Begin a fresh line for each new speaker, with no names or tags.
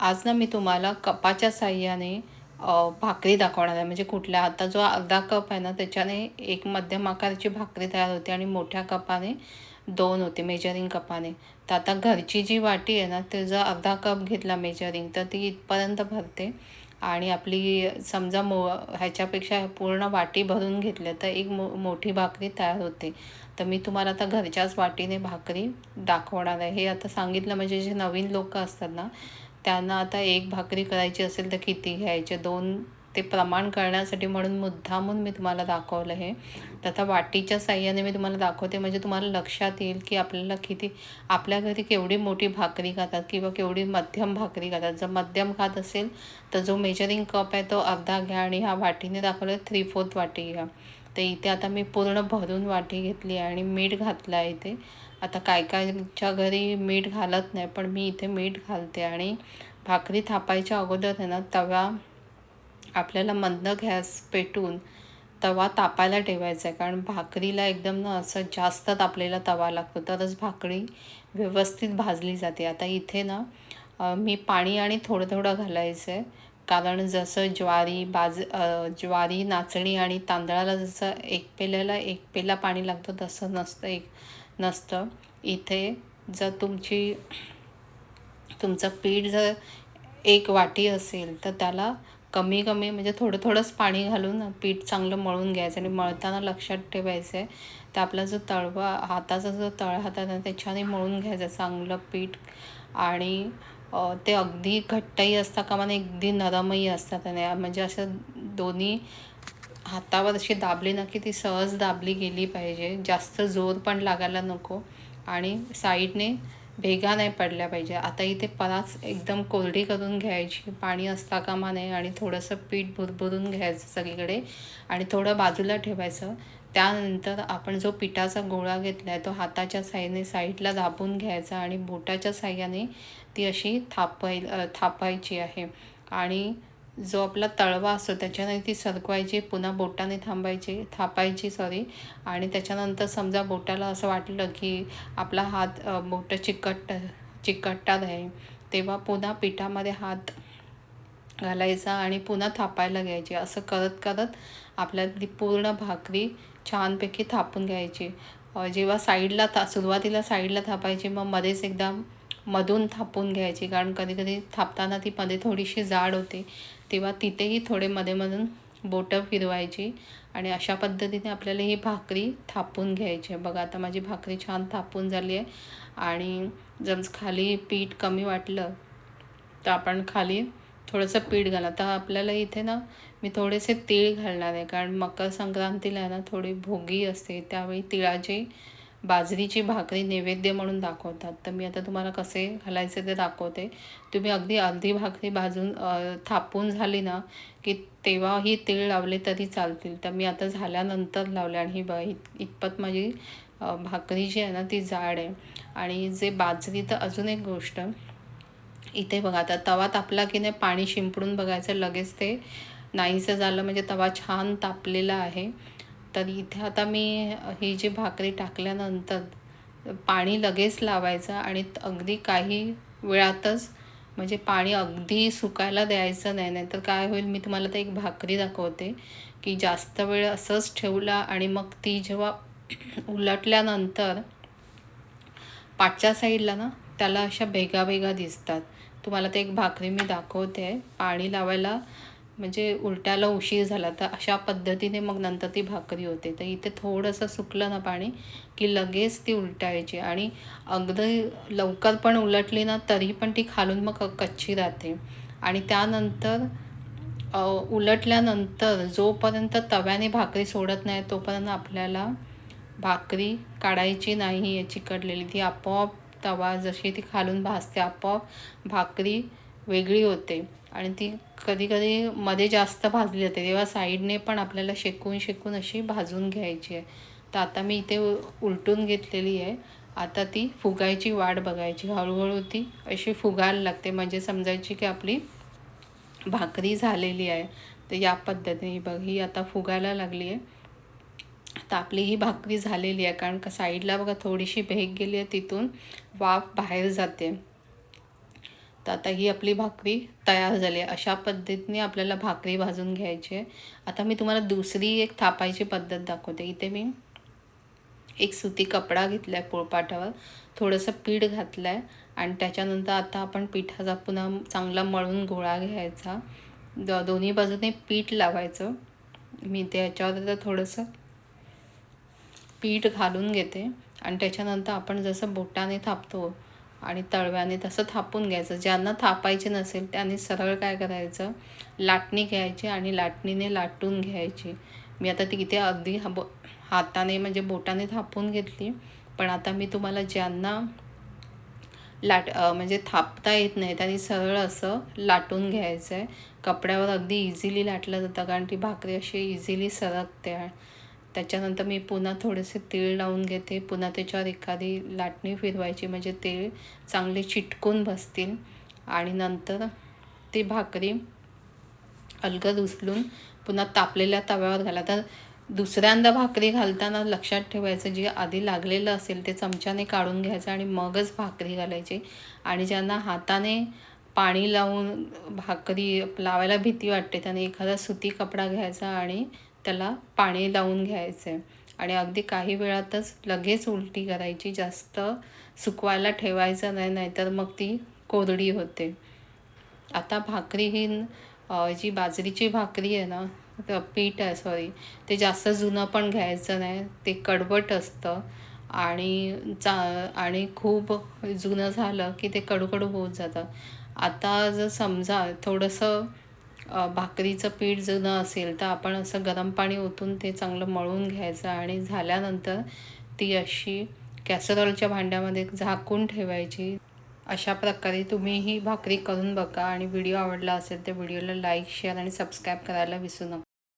आज ना मी तुम्हाला कपाच्या साहाय्याने भाकरी दाखवणार आहे. म्हणजे कुठल्या आता जो अर्धा कप आहे ना त्याच्याने एक मध्यम आकाराची भाकरी तयार होते आणि मोठ्या कपाने 2 होते मेजरिंग कपाने. तर आता घरची जी वाटी आहे ना त्याचा अर्धा कप घेतला मेजरिंग तर ती इथपर्यंत भरते आणि आपली समजा ह्याच्यापेक्षा पूर्ण वाटी भरून घेतलं तर एक मोठी भाकरी तयार होते. तर मी तुम्हाला आता घरच्याच वाटीने भाकरी दाखवणार आहे. हे आता सांगितलं म्हणजे जे नवीन लोकं असतात ना त्यांना आता एक भाकरी करायची असेल तर किती घ्यायचे, 2 ते प्रमाण करण्यासाठी म्हणून मुद्दामून मी तुम्हाला दाखवलं हे. तर आता वाटीच्या साहाय्याने मी तुम्हाला दाखवते म्हणजे तुम्हाला लक्षात येईल की आपल्याला किती आपल्या घरी केवढी मोठी भाकरी खातात किंवा केवढी मध्यम भाकरी खातात. जर मध्यम खात असेल तर जो मेजरिंग कप आहे तो अर्धा घ्या आणि ह्या वाटीने दाखवलं 3/4 वाटी घ्या. तर इथे आता मी पूर्ण भरून वाटी घेतली आहे आणि मीठ घातलं आहे इथे. आता काय कायच्या घरी मीठ घालत नाही पण मी इथे मीठ घालते आणि भाकरी थापायच्या अगोदर आहे ना तवा आपल्याला मंद गॅस पेटवून तवा तापायला ठेवायचा आहे. कारण भाकरीला एकदम ना असं जास्त तापलेला तवा लागतो तरच भाकरी व्यवस्थित भाजली जाते. आता इथे ना मी पाणी आणि थोडं थोडं घालायचं आहे. कारण जसं ज्वारी, नाचणी आणि तांदळाला जसं एक पेल्याला एक पेला पाणी लागतं तसं नसतं. इथे जर तुमचं पीठ जर एक वाटी असेल तर त्याला कमी कमी म्हणजे थोडं थोडंच पाणी घालून पीठ चांगलं मळून घ्यायचं आणि मळताना लक्षात ठेवायचं आहे तर आपला जो हाताचा जो तळहात आहे ना त्याच्याने मळून घ्यायचं चांगलं पीठ. आणि ते अगदी घट्टही असता कामा नये अगदी नरमही असतात आणि म्हणजे असं दोन्ही हातावर अशी दाबली ना की ती सहज दाबली गेली पाहिजे. जास्त जोर पण लागायला नको आणि साईडने भेगा नाही पडल्या पाहिजे. आता इथे परास एकदम कोरडी करून घ्यायची, पाणी असता कामा नये आणि थोडंसं पीठ भुरभुरून घ्यायचं सगळीकडे आणि थोडं बाजूला ठेवायचं. त्यानंतर आपण जो पिठाचा गोळा घेतला आहे तो हाताच्या साईडला दाबून घ्यायचा आणि बोटाच्या साहाय्याने ती अशी थापायची आहे. आणि जो आपला तळवा असतो त्याच्याने ती सरकवायची, पुन्हा बोटाने थापायची आणि त्याच्यानंतर समजा बोटाला असं वाटलं की आपला हात बोटं चिकटतात आहे तेव्हा पुन्हा पिठामध्ये हात घालायचा आणि पुन्हा थापायला घ्यायची. असं करत करत आपल्याला ती पूर्ण भाकरी छानपैकी थापून घ्यायची. जेव्हा सुरुवातीला साईडला थापायची मग मध्येच एकदा मधून थापून घ्यायची कारण कधी कधी थापताना ती मध्ये थोडीशी जाड होते तेव्हा तिथेही थोडे मधून बोटं फिरवायची आणि अशा पद्धतीने आपल्याला ही भाकरी थापून घ्यायची आहे. बघा आता माझी भाकरी छान थापून झाली आहे आणि जर खाली पीठ कमी वाटलं तर आपण खाली थोडंसं पीठ घाला. तर आपल्याला इथे ना मी थोडेसे तीळ घालणार आहे कारण मकर संक्रांतीला ना थोडी भोगी असते त्यावेळी बाजरीची भाकरी नैवेद्य म्हणून दाखवतात. तर मी आता तुम्हाला कसे घालायचे ते दाखवते. तुम्ही अगदी अर्धी भाकरी थापून झाली ना की तेव्हाही तीळ लावले तरी चालतील. तर मी आता झाल्यानंतर लावले आणि ही इतपत माझी भाकरी जी आहे ना ती जाड आहे. आणि जे बाजरी तर अजून एक गोष्ट इथे बघा आता तवा तापला की नाही पाणी शिंपडून बघायचं लगेच ते नाहीसं झालं म्हणजे तवा छान तापलेला आहे. तर इथे आता मी ही जी भाकरी टाकल्यानंतर पाणी लगेच लावायचं आणि अगदी काही वेळातच म्हणजे पाणी अगदी सुकायला द्यायचं नाही. तर काय होईल मी तुम्हाला तर एक भाकरी दाखवते की जास्त वेळ असंच ठेवला आणि मग ती जेव्हा उलटल्यानंतर पाठच्या साईडला ना त्याला अशा भेगा दिसतात. तुम्हाला ते एक भाकरी मी दाखवते आहे. पाणी लावायला म्हणजे उलटायला उशीर झाला तर अशा पद्धतीने मग नंतर ती भाकरी होते. तर इथे थोडंसं सुकलं ना पाणी की लगेच ती उलटायची आणि अगदी लवकर पण उलटली ना तरी पण ती खालून मग कच्ची राहते. आणि त्यानंतर उलटल्यानंतर जोपर्यंत तव्याने भाकरी सोडत नाही तोपर्यंत आपल्याला भाकरी काढायची नाही आहे चिकटलेली. ती आपोआप तवा जशी ती खालून भाजते आपोआप भाकरी वेगळी होते आणि ती कधी कधी मध्ये जास्त भाजली जाते तेव्हा साईडने पण आपल्याला शेकून अशी भाजून घ्यायची आहे. तर आता मी इथे उलटून घेतलेली आहे. आता ती फुगायची वाट बघायची. हळूहळू ती अशी फुगायला लागते म्हणजे समजायची की आपली भाकरी झालेली आहे. तर या पद्धतीने बघ ही आता फुगायला लागली आहे. तर आपली ही भाकरी झालेली आहे कारण का साईडला बघा थोडीशी भेग गेली आहे तिथून वाफ बाहेर जाते. तर आता ही आपली भाकरी तयार झाली आहे. अशा पद्धतीने आपल्याला भाकरी भाजून घ्यायची आहे. आता मी तुम्हाला दुसरी एक थापायची पद्धत दाखवते. इथे मी एक सुती कपडा घेतला आहे पोळपाटावर, थोडंसं पीठ घातलं आहे आणि त्याच्यानंतर आता आपण पिठाचा पुन्हा चांगला मळून गोळा घ्यायचा. दोन्ही बाजूने पीठ लावायचं. मी त्याच्यावर आता थोडंसं पीठ घालून घेते आणि त्याच्यानंतर आपण जसं बोटाने थापतो आणि तळव्याने तसं थापून घ्यायचं. ज्यांना थापायचे नसेल त्यांनी सरळ काय करायचं, लाटणी घ्यायची आणि लाटणीने लाटून घ्यायची. मी आता ती इथे अगदी हाताने म्हणजे बोटाने थापून घेतली. पण आता मी तुम्हाला ज्यांना म्हणजे थापता येत नाही त्यांनी सरळ असं लाटून घ्यायचं आहे. कपड्यावर अगदी इझिली लाटलं जातं कारण ती भाकरी अशी इझिली सरकते. त्याच्यानंतर मी पुन्हा थोडेसे तेल लावून घेते. पुन्हा त्याच्यावर एखादी लाटणी फिरवायची म्हणजे ते चांगले चिटकून बसतील आणि नंतर ती भाकरी अलगद उचलून पुन्हा तापलेल्या तव्यावर घाला. तर दुसऱ्यांदा भाकरी घालताना लक्षात ठेवायचं, जे आधी लागलेलं असेल ते चमच्याने काढून घ्यायचं आणि मगच भाकरी घालायची. आणि ज्यांना हाताने पाणी लावून भाकरी लावायला भीती वाटते त्याने एखादा सुती कपडा घ्यायचा आणि त्याला पाणी लावून घ्यायचं आहे आणि अगदी काही वेळातच लगेच उलटी करायची. जास्त सुकवायला ठेवायचं नाही, नाहीतर मग ती कोरडी होते. आता भाकरी ही जी बाजरीची भाकरी आहे ना, पीठ आहे सॉरी, ते जास्त जुनं पण घ्यायचं नाही. ते कडवट असतं आणि खूप जुनं झालं की ते कडू होत जातं. आता जर समजा थोडंसं भाकरीचं पीठ जुनं असेल तर आपण असं गरम पाणी ओतून ते चांगलं मळून घ्यायचं आणि झाल्यानंतर ती अशी कॅसरॉलच्या भांड्यामध्ये झाकून ठेवायची. अशा प्रकारे तुम्ही ही भाकरी करून बघा आणि व्हिडिओ आवडला असेल तर व्हिडिओला लाईक, शेअर आणि सबस्क्राईब करायला विसरू नका.